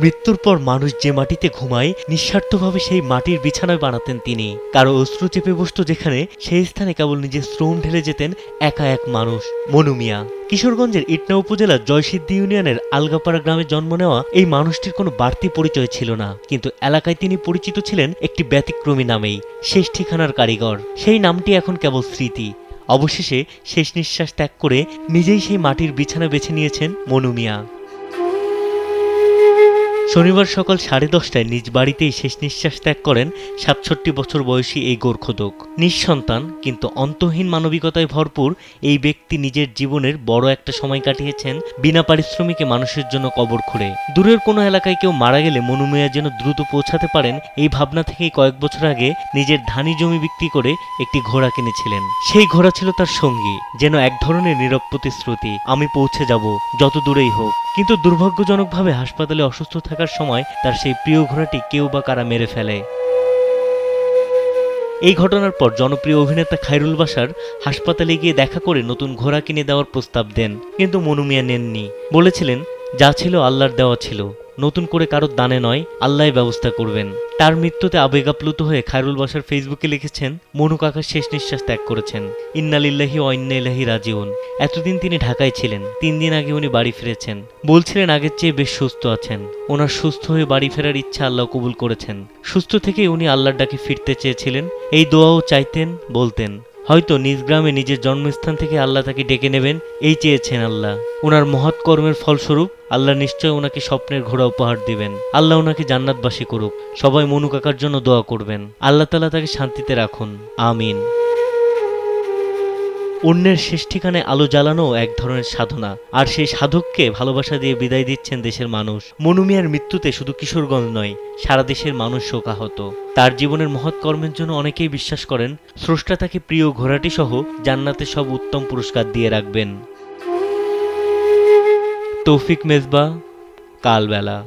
মৃত্যুর পর মানুষ যে মাটিতে ঘুমায় নিঃস্বার্থভাবে সেই মাটির বিছানায় বানাতেন তিনি। কারো অশ্রু চেপে বসত যেখানে, সেই স্থানে কেবল নিজের শ্রম ঢেলে যেতেন একা এক মানুষ, মনু মিয়া। কিশোরগঞ্জের ইটনা উপজেলার জয়সিদ্ধি ইউনিয়নের আলগাপাড়া গ্রামে জন্ম নেওয়া এই মানুষটির কোনো বাড়তি পরিচয় ছিল না, কিন্তু এলাকায় তিনি পরিচিত ছিলেন একটি ব্যতিক্রমী নামেই, শেষ ঠিকানার কারিগর। সেই নামটি এখন কেবল স্মৃতি। অবশেষে শেষ নিঃশ্বাস ত্যাগ করে নিজেই সেই মাটির বিছানা বেছে নিয়েছেন মনু মিয়া। শনিবার সকাল 10:30টায় নিজ বাড়িতেই শেষ নিঃশ্বাস ত্যাগ করেন 67 বছর বয়সী এই গোর্খোদক। নিঃসন্তান কিন্তু অন্তহীন মানবিকতায় ভরপুর এই ব্যক্তি নিজের জীবনের বড় একটা সময় কাটিয়েছেন বিনা পারিশ্রমিকে মানুষের জন্য কবর খুঁড়ে। দূরের কোনো এলাকায় কেউ মারা গেলে মনু মিয়া যেন দ্রুত পৌঁছাতে পারেন, এই ভাবনা থেকেই কয়েক বছর আগে নিজের ধানি জমি বিক্রি করে একটি ঘোড়া কিনেছিলেন। সেই ঘোড়া ছিল তার সঙ্গী, যেন এক ধরনের নীরব প্রতিশ্রুতি, আমি পৌঁছে যাব যত দূরেই হোক। কিন্তু দুর্ভাগ্যজনকভাবে হাসপাতালে অসুস্থ থাকার সময় তার সেই প্রিয় ঘোড়াটি কেউ বা কারা মেরে ফেলে। এই ঘটনার পর জনপ্রিয় অভিনেতা খায়রুল বাশার হাসপাতালে গিয়ে দেখা করে নতুন ঘোড়া কিনে দেওয়ার প্রস্তাব দেন, কিন্তু মনু মিয়া নেননি। বলেছিলেন, যা ছিল আল্লাহর দেওয়া ছিল, নতুন করে কারোর দানে নয়, আল্লাহই ব্যবস্থা করবেন। তার মৃত্যুতে আবেগাপ্লুত হয়ে খায়রুল বাশার ফেসবুকে লিখেছেন, মনু কাকা শেষ নিঃশ্বাস ত্যাগ করেছেন, ইন্না লিল্লাহি ওয়া ইন্না ইলাইহি রাজিউন। এতদিন তিনি ঢাকায় ছিলেন, 3 দিন আগে উনি বাড়ি ফিরেছেন। বলছিলেন আগের চেয়ে বেশ সুস্থ আছেন। ওনার সুস্থ হয়ে বাড়ি ফেরার ইচ্ছা আল্লাহ কবুল করেছেন। সুস্থ থেকেই উনি আল্লাহর ডাকে ফিরতে চেয়েছিলেন, এই দোয়াও চাইতেন, বলতেন হয়তো নিজ গ্রামে নিজের জন্মস্থান থেকে আল্লাহ তাকে ডেকে নেবেন, এই চেয়েছেন আল্লাহ। ওনার মহৎ কর্মের ফলস্বরূপ আল্লাহ নিশ্চয় ওনাকে স্বপ্নের ঘোড়া উপহার দিবেন। আল্লাহ ওনাকে জান্নাতবাসী করুক। সবাই মনু কাকার জন্য দোয়া করবেন, আল্লাহ তাআলা তাকে শান্তিতে রাখুন, আমিন। অন্যের শেষ ঠিকানায় আলো জ্বালানো এক ধরনের সাধনা, আর সেই সাধককে ভালোবাসা দিয়ে বিদায় দিচ্ছেন দেশের মানুষ। মনু মিয়ার মৃত্যুতে শুধু কিশোরগঞ্জ নয়, সারা দেশের মানুষ শোকাহত। তার জীবনের মহৎ কর্মের জন্য অনেকেই বিশ্বাস করেন স্রষ্টা তাকে প্রিয় ঘোড়াটি সহ জান্নাতে সব উত্তম পুরস্কার দিয়ে রাখবেন। তৌফিক মেজবা, কালবেলা।